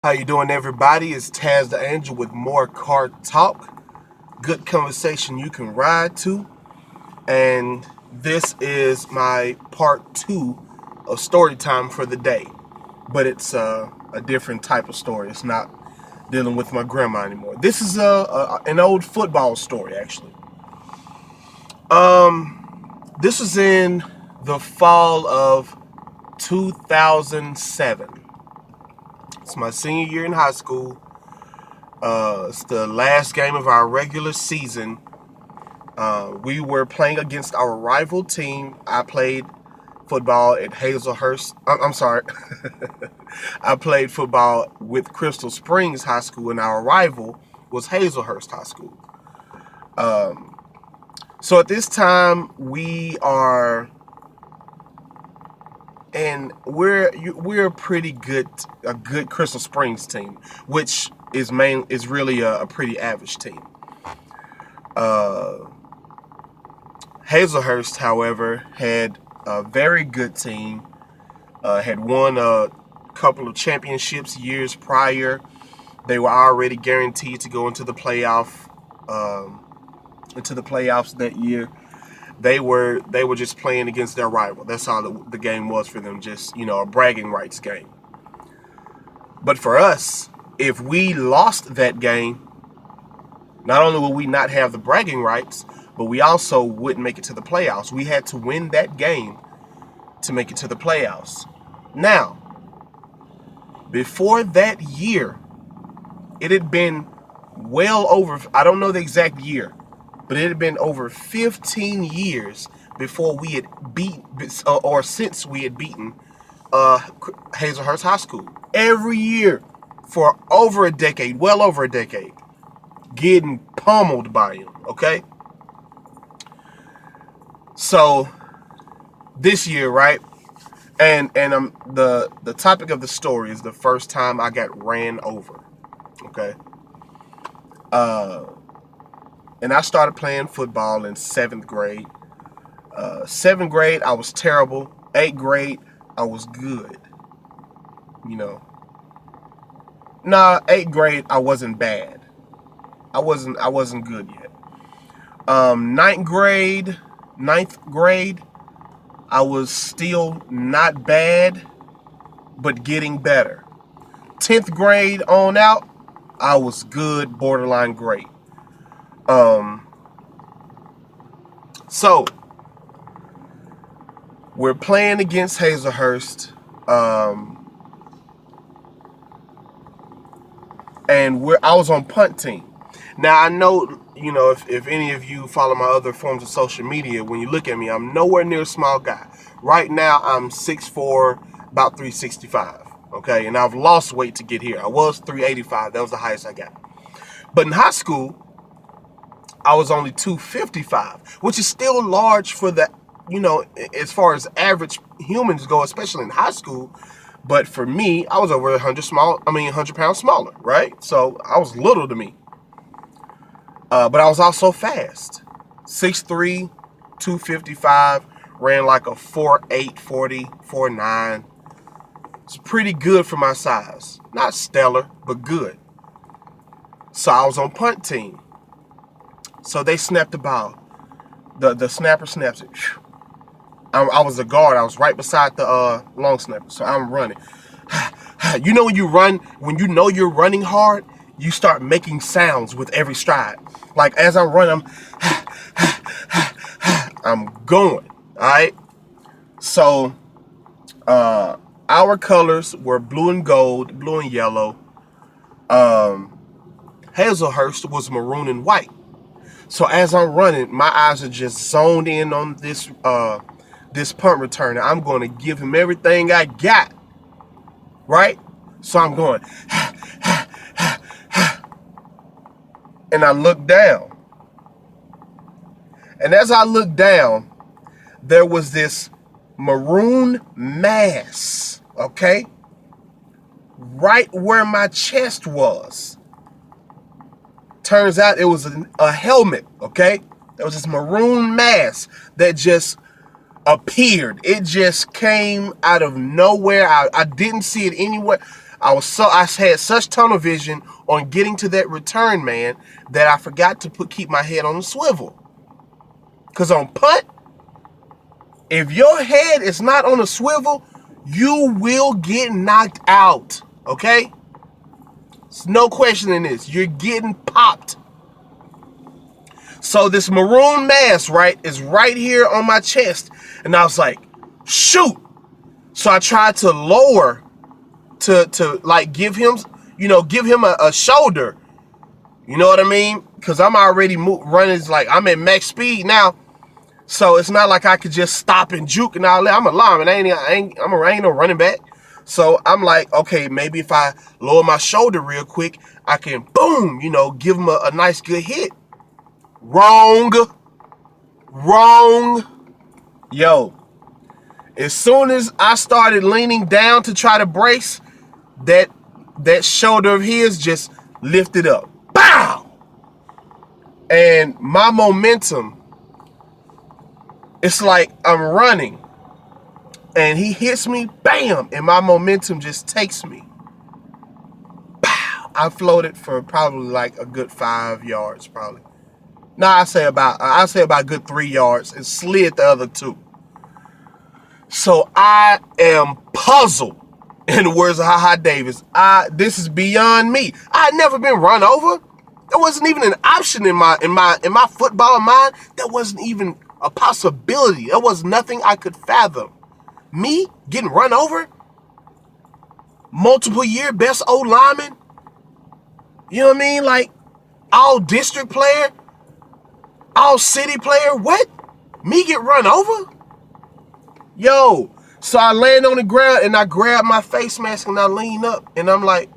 How you doing, everybody? It's Tazzdaangel with more car talk. Good conversation you can ride to. And this is my part 2 of story time for the day. But it's a different type of story. It's not dealing with my grandma anymore. This is an old football story, actually. This was in the fall of 2007. It's my senior year in high school. It's the last game of our regular season. We were playing against our rival team. I played football at Hazelhurst. I'm sorry. I played football with Crystal Springs High School, and our rival was Hazelhurst High School. So at this time, we are... And we're pretty good, a good Crystal Springs team, which is really a pretty average team. Hazelhurst, however, had a very good team. Had won a couple of championships years prior. They were already guaranteed to go into the playoffs that year. They were just playing against their rival. That's how the game was for them, just, a bragging rights game. But for us, if we lost that game, not only would we not have the bragging rights, but we also wouldn't make it to the playoffs. We had to win that game to make it to the playoffs. Now, before that year, it had been well over, I don't know the exact year, but it had been over 15 years before we had since we had beaten Hazelhurst High School. Every year for over a decade, well over a decade, getting pummeled by him, okay? So, this year, right? And the topic of the story is the first time I got ran over, okay? And I started playing football in 7th grade. 7th grade, I was terrible. 8th grade, I was good. Nah, 8th grade, I wasn't bad. I wasn't good yet. 9th grade, I was still not bad, but getting better. 10th grade on out, I was good, borderline great. So we're playing against Hazelhurst, and I was on punt team. Now I know, if any of you follow my other forms of social media, when you look at me, I'm nowhere near a small guy. Right now I'm 6'4", about 365. Okay, and I've lost weight to get here. I was 385. That was the highest I got. But in high school, I was only 255, which is still large for the, as far as average humans go, especially in high school. But for me, I was over 100 pounds smaller, right? So I was little to me. But I was also fast. 6'3", 255, ran like a 4'8", 40, 4'9". It's pretty good for my size. Not stellar, but good. So I was on punt team. So they snapped the ball. The snapper snaps it. I was a guard. I was right beside the long snapper. So I'm running. You know when you run, when you know you're running hard, you start making sounds with every stride. Like as I'm running, I'm going. All right. So our colors were blue and gold, blue and yellow. Hazelhurst was maroon and white. So as I'm running, my eyes are just zoned in on this punt returner. I'm going to give him everything I got, right? So I'm going, and I look down. And as I look down, there was this maroon mass, okay? Right where my chest was. Turns out it was a helmet, okay? There was this maroon mass that just appeared. It just came out of nowhere. I didn't see it anywhere. I had such tunnel vision on getting to that return man that I forgot to keep my head on the swivel. Because on punt, if your head is not on a swivel, you will get knocked out. Okay? There's no question in this. You're getting popped. So this maroon mask, right, is right here on my chest. And I was like, shoot. So I tried to lower to like give him a shoulder. You know what I mean? Because I'm already running, like I'm at max speed now. So it's not like I could just stop and juke and all that. I'm a lineman. I ain't no running back. So I'm like, okay, maybe if I lower my shoulder real quick, I can, boom, give him a nice good hit. Wrong. Yo, as soon as I started leaning down to try to brace, that shoulder of his just lifted up. Bow! And my momentum, it's like I'm running and he hits me, bam, and my momentum just takes me. Pow! I floated for probably like a good 5 yards, probably. No, I say about a good 3 yards and slid the other 2. So I am puzzled. In the words of HaHa Davis, this is beyond me. I had never been run over. That wasn't even an option in my football mind. That wasn't even a possibility. That was nothing I could fathom. Me getting run over? Multiple year best old lineman? You know what I mean? Like all district player, all city player. What? Me get run over? Yo. So I land on the ground and I grab my face mask and I lean up and I'm like,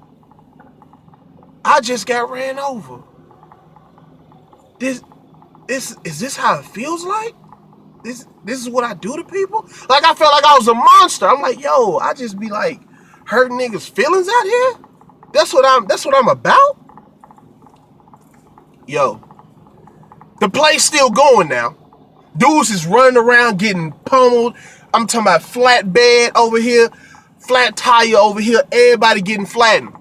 I just got ran over. Is this how it feels like? This is what I do to people? Like I felt like I was a monster. I'm like, yo, I just be like hurting niggas' feelings out here? That's what I'm about? Yo. The play's still going now. Dudes is running around getting pummeled. I'm talking about flat bed over here, flat tire over here, everybody getting flattened.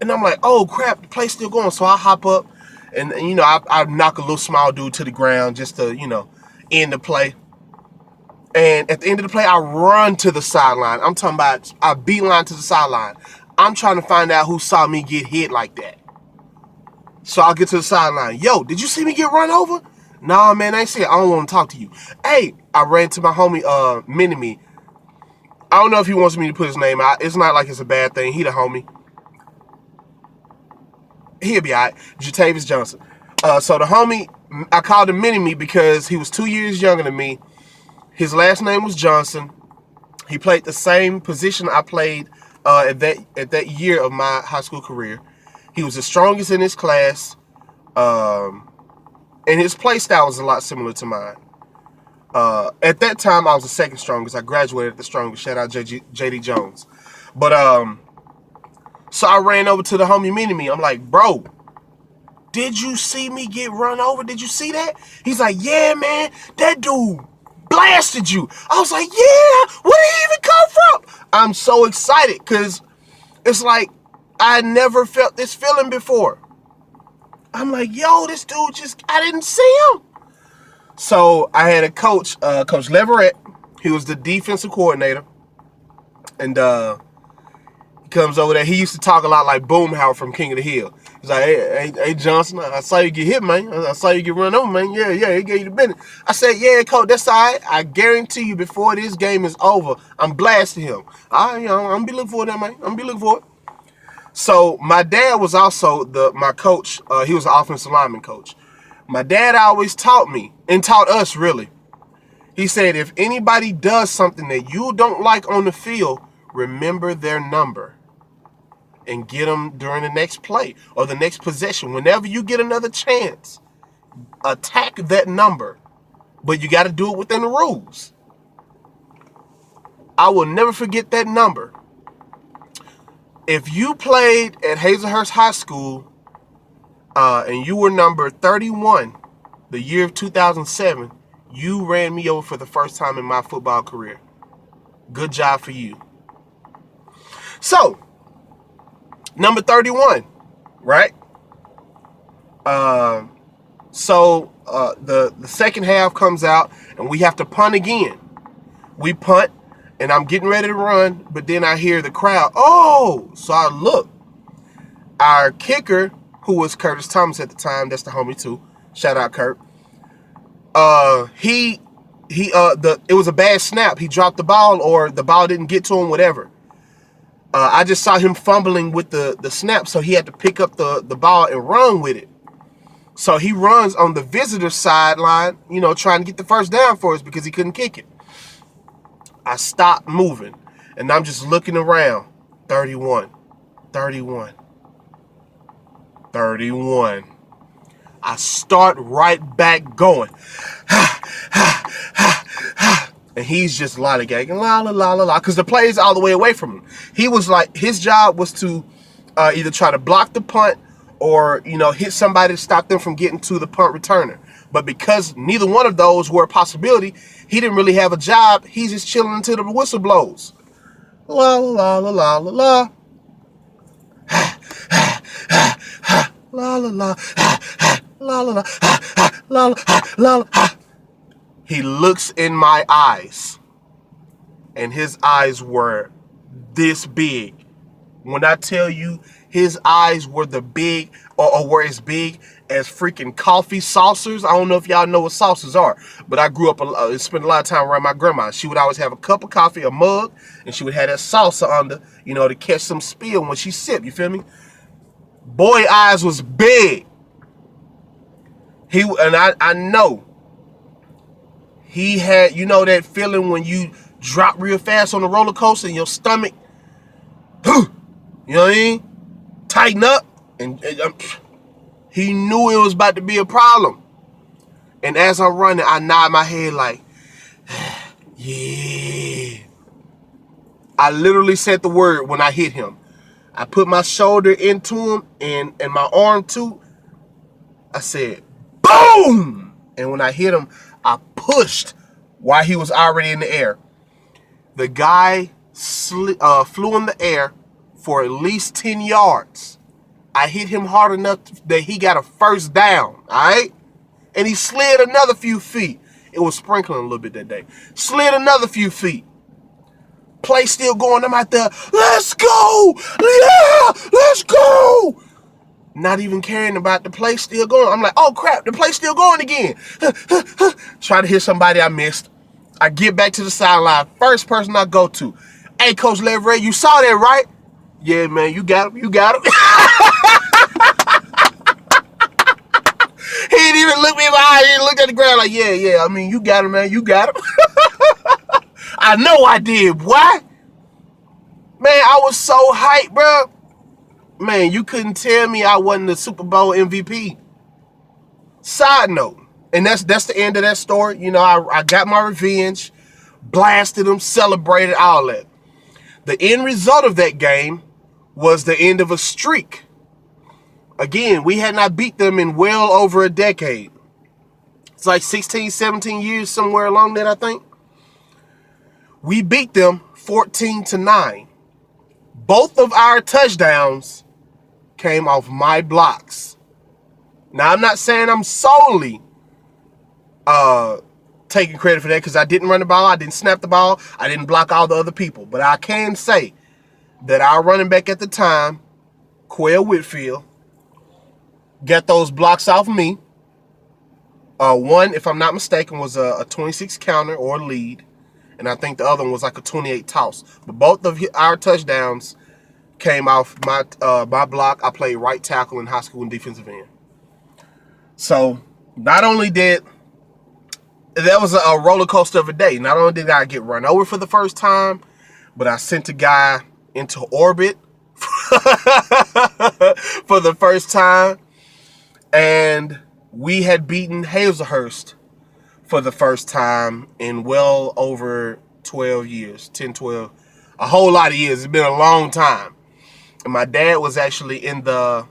And I'm like, oh crap, the play's still going. So I hop up and I knock a little small dude to the ground just to, end the play. And at the end of the play, I run to the sideline. I'm talking about I beeline to the sideline. I'm trying to find out who saw me get hit like that. So I'll get to the sideline. Yo, did you see me get run over? Nah, man, I ain't see it. I don't want to talk to you. Hey, I ran to my homie, Mini-Me. I don't know if he wants me to put his name out. It's not like it's a bad thing. He the homie. He'll be all right. Jatavius Johnson. So the homie, I called him Mini-Me because he was 2 years younger than me. His last name was Johnson. He played the same position I played at that year of my high school career. He was the strongest in his class. And his play style was a lot similar to mine. At that time, I was the second strongest. I graduated the strongest. Shout out JD Jones. But so I ran over to the homie Mini-Me. I'm like, bro, did you see me get run over? Did you see that? He's like, yeah, man, that dude blasted you. I was like, yeah, where did he even come from? I'm so excited because it's like I never felt this feeling before. I'm like, yo, this dude I didn't see him. So I had a coach, Coach Leverett. He was the defensive coordinator. And he comes over there. He used to talk a lot like Boomhauer from King of the Hill. He's like, hey, Johnson, I saw you get hit, man. I saw you get run over, man. Yeah, he gave you the business. I said, yeah, coach, that's all right. I guarantee you before this game is over, I'm blasting him. I'm going to be looking for that, man. I'm going to be looking for it. So my dad was also my coach. He was an offensive lineman coach. My dad always taught me and taught us really. He said, if anybody does something that you don't like on the field, remember their number and get them during the next play or the next possession. Whenever you get another chance, attack that number, but you got to do it within the rules. I will never forget that number. If you played at Hazelhurst High School and you were number 31, the year of 2007, you ran me over for the first time in my football career. Good job for you. So, Number 31, right? So the second half comes out, and we have to punt again. We punt, and I'm getting ready to run, but then I hear the crowd. Oh, so I look. Our kicker, who was Curtis Thomas at the time, that's the homie too. Shout out Kurt. It was a bad snap. He dropped the ball, or the ball didn't get to him, whatever. I just saw him fumbling with the snap, so he had to pick up the ball and run with it. So he runs on the visitor sideline, trying to get the first down for us because he couldn't kick it. I stopped moving, and I'm just looking around. 31, 31, 31. I start right back going. And he's just lollygagging, la la la la la, because the play's all the way away from him. He was like, his job was to either try to block the punt or hit somebody to stop them from getting to the punt returner. But because neither one of those were a possibility, he didn't really have a job. He's just chilling until the whistle blows. La la la la la la. La la la la la la la la. He looks in my eyes, and his eyes were this big. When I tell you his eyes were were as big as freaking coffee saucers. I don't know if y'all know what saucers are, but I grew up spent a lot of time around my grandma. She would always have a cup of coffee, a mug, and she would have that saucer under, to catch some spill when she sipped. You feel me? Boy, eyes was big. I know he had, that feeling when you drop real fast on the roller coaster and your stomach, you know what I mean? Tighten up, and he knew it was about to be a problem. And as I'm running, I nod my head like, yeah. I literally said the word when I hit him. I put my shoulder into him and my arm too. I said, boom! And when I hit him, I pushed while he was already in the air. The guy flew in the air for at least 10 yards. I hit him hard enough that he got a first down, all right? And he slid another few feet. It was sprinkling a little bit that day. Slid another few feet. Play still going. I'm out there, let's go! Yeah, let's go! Not even caring about the play still going. I'm like, oh crap, the play still going again. Try to hit somebody I missed. I get back to the sideline. First person I go to. Hey, Coach Leverett, you saw that, right? Yeah, man, you got him. You got him. He didn't even look me in my eye. He looked at the ground like, yeah. I mean, you got him, man. You got him. I know I did. What? Man, I was so hyped, bro. Man, you couldn't tell me I wasn't the Super Bowl MVP. Side note, and that's the end of that story. I got my revenge, blasted them, celebrated, all that. The end result of that game was the end of a streak. Again, we had not beat them in well over a decade. It's like 16, 17 years, somewhere along that, I think. We beat them 14-9. Both of our touchdowns came off my blocks. Now, I'm not saying I'm solely taking credit for that because I didn't run the ball, I didn't snap the ball, I didn't block all the other people. But I can say that our running back at the time, Quail Whitfield, got those blocks off me. One, if I'm not mistaken, was a 26 counter or lead. And I think the other one was like a 28 toss. But both of our touchdowns came off my block. I played right tackle in high school and defensive end. So not only did that was a roller coaster of a day. Not only did I get run over for the first time, but I sent a guy into orbit for the first time. And we had beaten Hazelhurst for the first time in well over 12 years, 10, 12, a whole lot of years. It's been a long time. And my dad was actually in the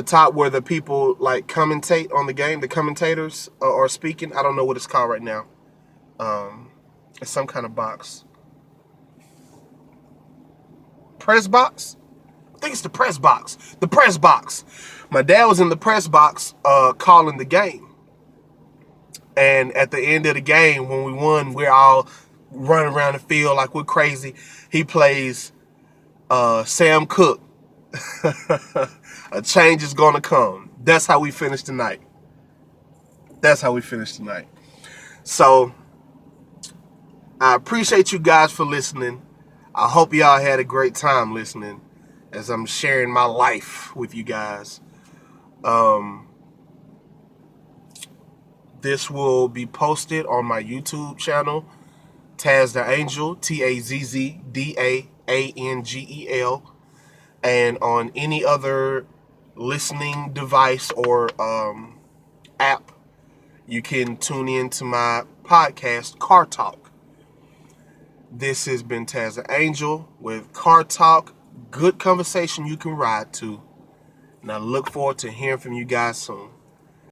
top where the people like commentate on the game. The commentators are speaking. I don't know what it's called right now. It's some kind of box. press box. I think it's the press box. The press box. My dad was in the press box calling the game. And at the end of the game, when we won, we're all running around the field like we're crazy. He plays Sam Cooke. A change is going to come. That's how we finished tonight. That's how we finished tonight. So, I appreciate you guys for listening. I hope y'all had a great time listening as I'm sharing my life with you guys. This will be posted on my YouTube channel, Tazzdaangel, Tazzdaangel, and on any other listening device or app. You can tune in to my podcast, Car Talk. This has been Tazzdaangel with Car Talk. Good conversation you can ride to. And I look forward to hearing from you guys soon.